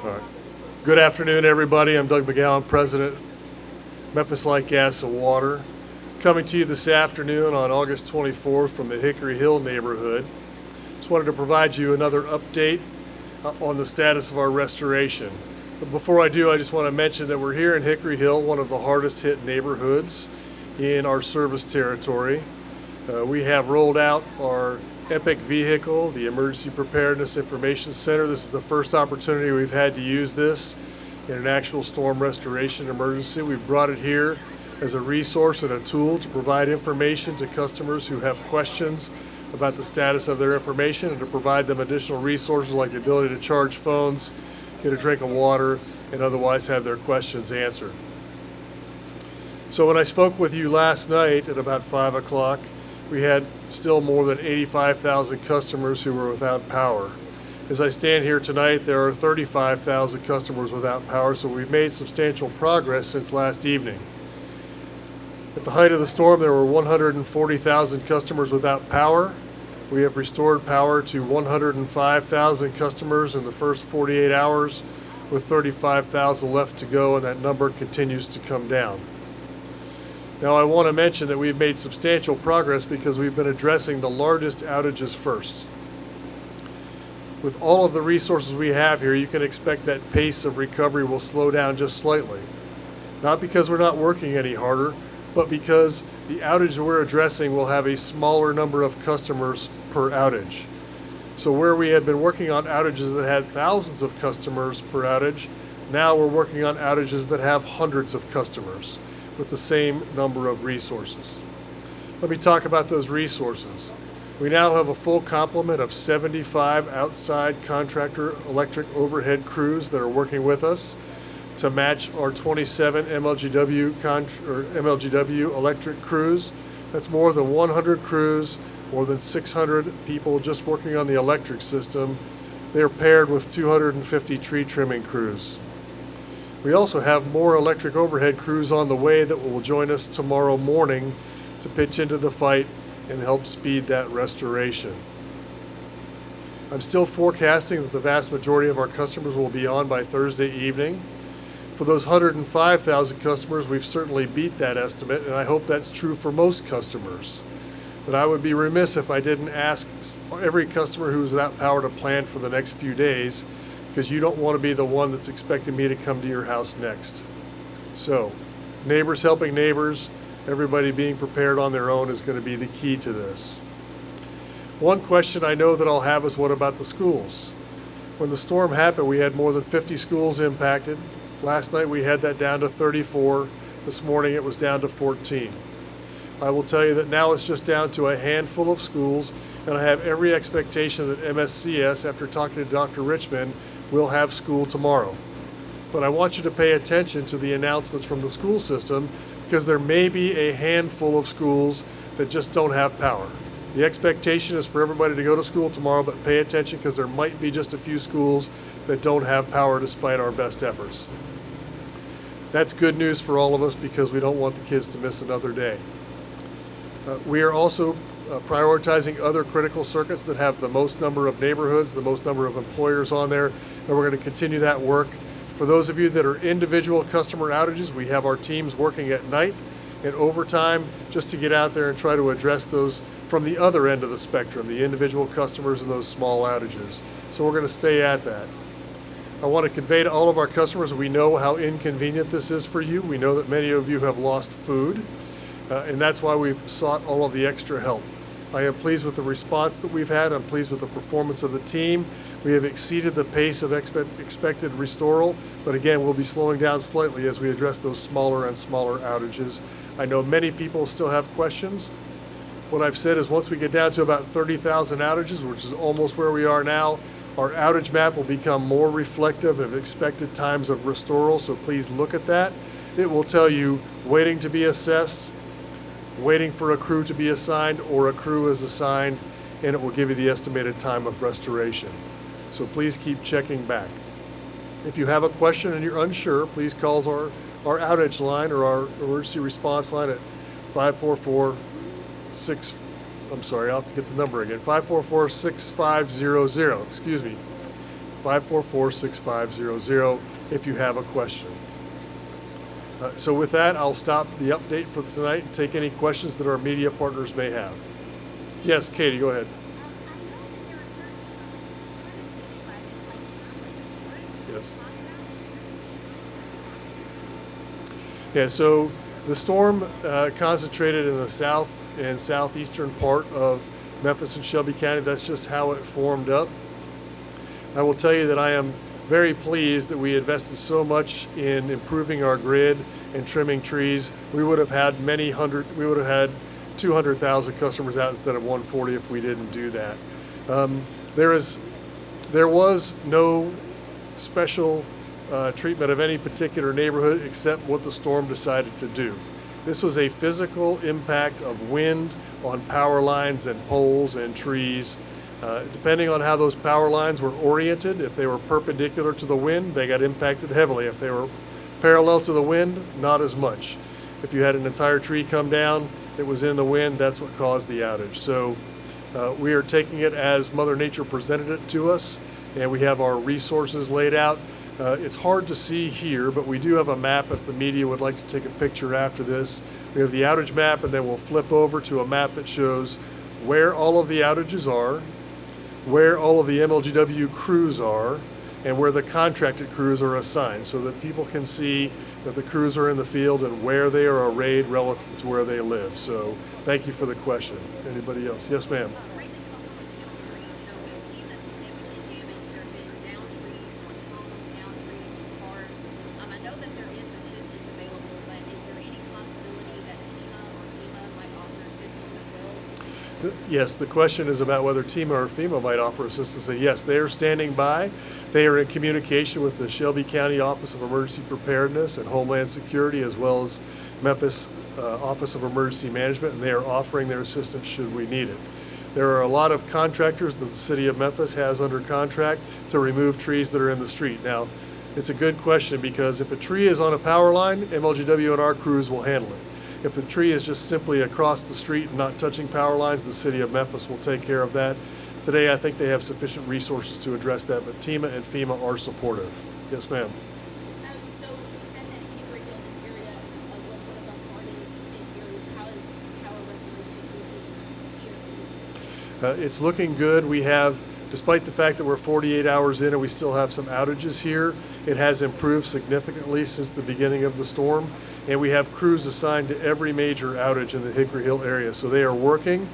All right. Good afternoon, everybody. I'm Doug McGowan, President, Memphis Light, Gas, and Water. Coming to you this afternoon on August 24th from the Hickory Hill neighborhood. Just wanted to provide you another update on the status of our restoration. But before I do, I just want to mention that we're here in Hickory Hill, one of the hardest hit neighborhoods in our service territory. We have rolled out our EPIC vehicle, the Emergency Preparedness Information Center. This is the first opportunity we've had to use this in an actual storm restoration emergency. We've brought it here as a resource and a tool to provide information to customers who have questions about the status of their information, and to provide them additional resources like the ability to charge phones, get a drink of water, and otherwise have their questions answered. So when I spoke with you last night at about 5 o'clock, we had still more than 85,000 customers who were without power. As I stand here tonight, there are 35,000 customers without power, so we've made substantial progress since last evening. At the height of the storm, there were 140,000 customers without power. We have restored power to 105,000 customers in the first 48 hours, with 35,000 left to go, and that number continues to come down. Now, I want to mention that we've made substantial progress because we've been addressing the largest outages first. With all of the resources we have here, you can expect that pace of recovery will slow down just slightly. Not because we're not working any harder, but because the outage we're addressing will have a smaller number of customers per outage. So where we had been working on outages that had thousands of customers per outage, now we're working on outages that have hundreds of customers with the same number of resources. Let me talk about those resources. We now have a full complement of 75 outside contractor electric overhead crews that are working with us to match our 27 MLGW electric crews. That's more than 100 crews, more than 600 people just working on the electric system. They are paired with 250 tree trimming crews. We also have more electric overhead crews on the way that will join us tomorrow morning to pitch into the fight and help speed that restoration. I'm still forecasting that the vast majority of our customers will be on by Thursday evening. For those 105,000 customers, we've certainly beat that estimate, and I hope that's true for most customers. But I would be remiss if I didn't ask every customer who's without power to plan for the next few days, because you don't want to be the one that's expecting me to come to your house next. So, neighbors helping neighbors, everybody being prepared on their own is going to be the key to this. One question I know that I'll have is, what about the schools? When the storm happened, we had more than 50 schools impacted. Last night we had that down to 34. This morning it was down to 14. I will tell you that now it's just down to a handful of schools, and I have every expectation that MSCS, after talking to Dr. Richmond, will have school tomorrow. But I want you to pay attention to the announcements from the school system, because there may be a handful of schools that just don't have power. The expectation is for everybody to go to school tomorrow, but pay attention, because there might be just a few schools that don't have power despite our best efforts. That's good news for all of us, because we don't want the kids to miss another day. We are also prioritizing other critical circuits that have the most number of neighborhoods, the most number of employers on there, and we're going to continue that work. For those of you that are individual customer outages, we have our teams working at night and overtime just to get out there and try to address those from the other end of the spectrum, the individual customers and those small outages. So we're going to stay at that. I want to convey to all of our customers, we know how inconvenient this is for you. We know that many of you have lost food, and that's why we've sought all of the extra help. I am pleased with the response that we've had. I'm pleased with the performance of the team. We have exceeded the pace of expected restoral, but again, we'll be slowing down slightly as we address those smaller and smaller outages. I know many people still have questions. What I've said is, once we get down to about 30,000 outages, which is almost where we are now, our outage map will become more reflective of expected times of restoral, so please look at that. It will tell you waiting to be assessed, waiting for a crew to be assigned, or a crew is assigned, and it will give you the estimated time of restoration. So please keep checking back. If you have a question and you're unsure, please call our outage line or our emergency response line at 544-6, I'll have to get the number again, 544-6500, excuse me, 544-6500 if you have a question. So with that, I'll stop the update for tonight and take any questions that our media partners may have. Yes, Katie, go ahead. Yes. Yeah, so the storm concentrated in the south and southeastern part of Memphis and Shelby County. That's just how it formed up. I will tell you that I am very pleased that we invested so much in improving our grid and trimming trees. We would have had 200,000 customers out instead of 140 if we didn't do that. There was no special treatment of any particular neighborhood except what the storm decided to do. This was a physical impact of wind on power lines and poles and trees. Depending on how those power lines were oriented, if they were perpendicular to the wind, they got impacted heavily. If they were parallel to the wind, not as much. If you had an entire tree come down, it was in the wind, that's what caused the outage. So we are taking it as Mother Nature presented it to us, and we have our resources laid out. It's hard to see here, but we do have a map if the media would like to take a picture after this. We have the outage map, and then we'll flip over to a map that shows where all of the outages are, where all of the MLGW crews are, and where the contracted crews are assigned, so that people can see that the crews are in the field and where they are arrayed relative to where they live. So thank you for the question. Anybody else? Yes, ma'am. Yes, the question is about whether TEMA or FEMA might offer assistance. And yes, they are standing by. They are in communication with the Shelby County Office of Emergency Preparedness and Homeland Security, as well as Memphis Office of Emergency Management, and they are offering their assistance should we need it. There are a lot of contractors that the city of Memphis has under contract to remove trees that are in the street. Now, it's a good question because if a tree is on a power line, MLGW and our crews will handle it. If the tree is just simply across the street and not touching power lines, the city of Memphis will take care of that. Today, I think they have sufficient resources to address that, but TEMA and FEMA are supportive. Yes, ma'am. So you said that Hickory Hill, this area, was one of the hardest hit areas. How is power restoration looking here? It's looking good. We have, despite the fact that we're 48 hours in and we still have some outages here, it has improved significantly since the beginning of the storm. And we have crews assigned to every major outage in the Hickory Hill area. So they are working.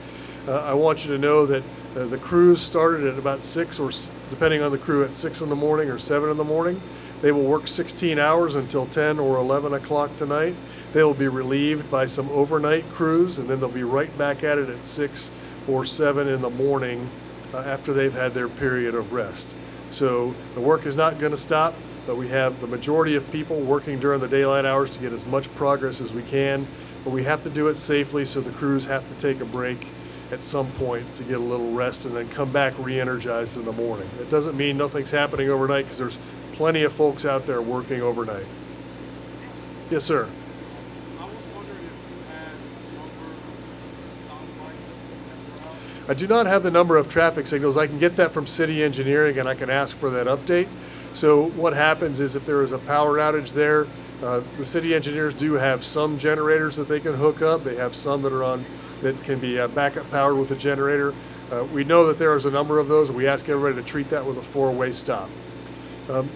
I want you to know that the crews started at about 6 or, depending on the crew, at 6 in the morning or 7 in the morning. They will work 16 hours until 10 or 11 o'clock tonight. They will be relieved by some overnight crews, and then they'll be right back at it at 6 or 7 in the morning after they've had their period of rest. So the work is not going to stop, but we have the majority of people working during the daylight hours to get as much progress as we can. But we have to do it safely, so the crews have to take a break at some point to get a little rest and then come back re-energized in the morning. It doesn't mean nothing's happening overnight, because there's plenty of folks out there working overnight. Yes, sir. I was wondering if you had a number of stoplights that were out. I do not have the number of traffic signals. I can get that from city engineering, and I can ask for that update. So what happens is if there is a power outage there, the city engineers do have some generators that they can hook up. They have some that are on that can be backup powered with a generator. We know that there is a number of those, and we ask everybody to treat that with a 4-way stop.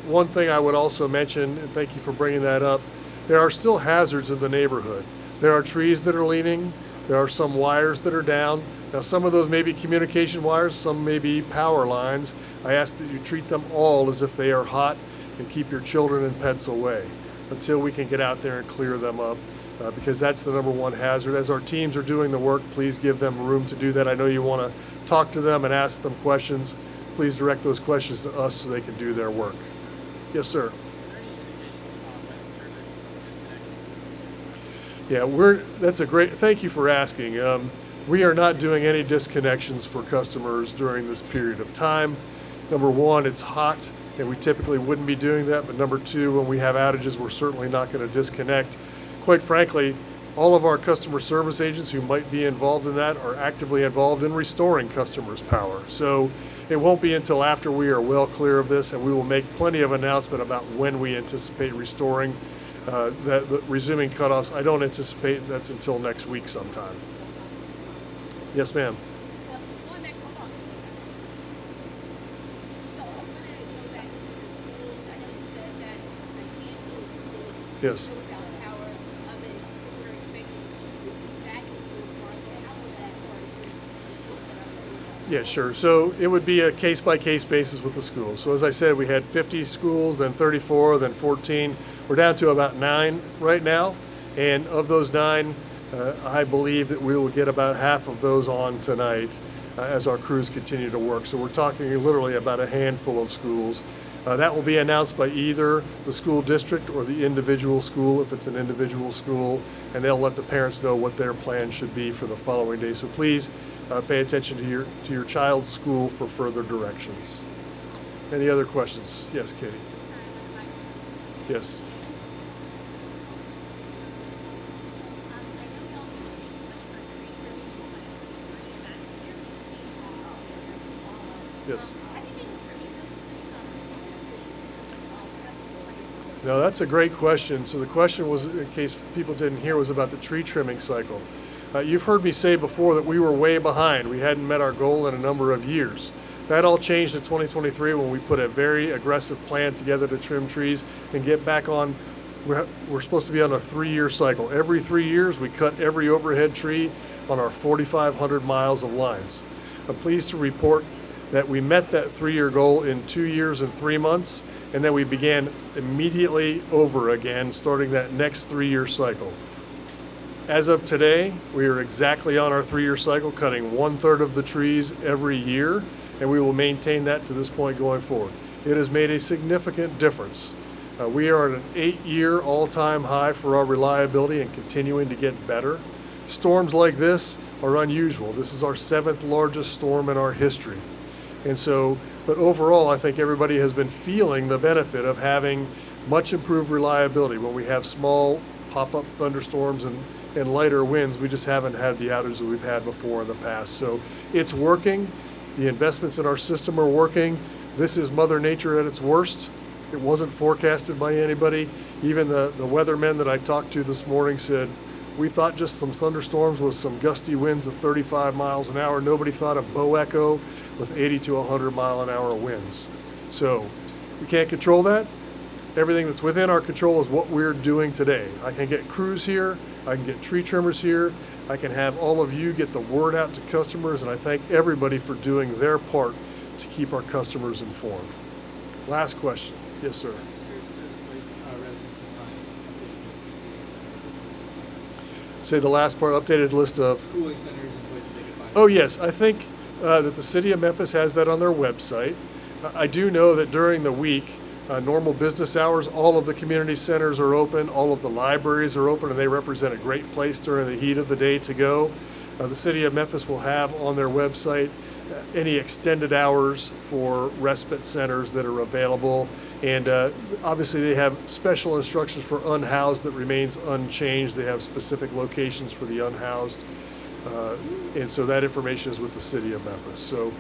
One thing I would also mention, and thank you for bringing that up, there are still hazards in the neighborhood. There are trees that are leaning. There are some wires that are down. Now, some of those may be communication wires, some may be power lines. I ask that you treat them all as if they are hot and keep your children and pets away until we can get out there and clear them up, because that's the number one hazard. As our teams are doing the work, please give them room to do that. I know you want to talk to them and ask them questions. Please direct those questions to us so they can do their work. Yes, sir. Is there any indication when the service disconnected? Yeah, that's a great, thank you for asking. We are not doing any disconnections for customers during this period of time. Number one, it's hot, and we typically wouldn't be doing that. But number two, when we have outages, we're certainly not going to disconnect. Quite frankly, All of our customer service agents who might be involved in that are actively involved in restoring customers' power. So it won't be until after we are well clear of this, and we will make plenty of announcement about when we anticipate restoring the resuming cutoffs. I don't anticipate that's until next week sometime. Yes, ma'am. Going back to Salt Lake City. So I'm gonna go back to the schools. I know you said that it's a handful of schools. Yes. Still without power. And we're expecting to be back in school tomorrow. So how will that work with the schools that are still without Yeah, sure. So it would be a case-by-case basis with the schools. So as I said, we had 50 schools, then 34, then 14. We're down to about 9 right now. And of those 9, I believe that we will get about half of those on tonight as our crews continue to work. So we're talking literally about a handful of schools. That will be announced by either the school district or the individual school if it's an individual school, and they'll let the parents know what their plan should be for the following day. So please pay attention to your child's school for further directions. Any other questions? Yes, Katie. Yes. Yes. No, that's a great question. So the question was, in case people didn't hear, was about the tree trimming cycle. You've heard me say before that we were way behind. We hadn't met our goal in a number of years. That all changed in 2023 when we put a very aggressive plan together to trim trees and get back on. We're supposed to be on a 3-year cycle. Every 3 years, we cut every overhead tree on our 4,500 miles of lines. I'm pleased to report that we met that 3-year goal in 2 years and 3 months, and then we began immediately over again, starting that next 3-year cycle. As of today, we are exactly on our 3-year cycle, cutting 1/3 of the trees every year, and we will maintain that to this point going forward. It has made a significant difference. We are at an 8-year all-time high for our reliability and continuing to get better. Storms like this are unusual. This is our 7th largest storm in our history. And so, but overall, I think everybody has been feeling the benefit of having much improved reliability. When we have small pop-up thunderstorms and lighter winds, we just haven't had the outages that we've had before in the past. So it's working. The investments in our system are working. This is Mother Nature at its worst. It wasn't forecasted by anybody. Even the weathermen that I talked to this morning said, we thought just some thunderstorms with some gusty winds of 35 miles an hour. Nobody thought of bow echo with 80 to 100 mile an hour winds. So we can't control that. Everything that's within our control is what we're doing today. I can get crews here. I can get tree trimmers here. I can have all of you get the word out to customers, and I thank everybody for doing their part to keep our customers informed. Last question. Yes, sir. Say the last part, updated list of Cooling centers and places they can find. Oh, yes. I think that the city of Memphis has that on their website. I do know that during the week, normal business hours, all of the community centers are open, all of the libraries are open, and they represent a great place during the heat of the day to go. The city of Memphis will have on their website any extended hours for respite centers that are available. And obviously they have special instructions for unhoused that remains unchanged. They have specific locations for the unhoused. And so that information is with the city of Memphis. So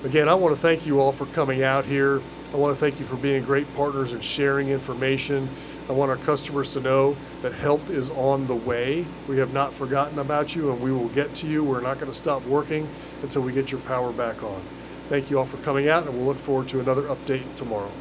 again, I want to thank you all for coming out here. I want to thank you for being great partners and sharing information. I want our customers to know that help is on the way. We have not forgotten about you, and we will get to you. We're not going to stop working until we get your power back on. Thank you all for coming out, and we'll look forward to another update tomorrow.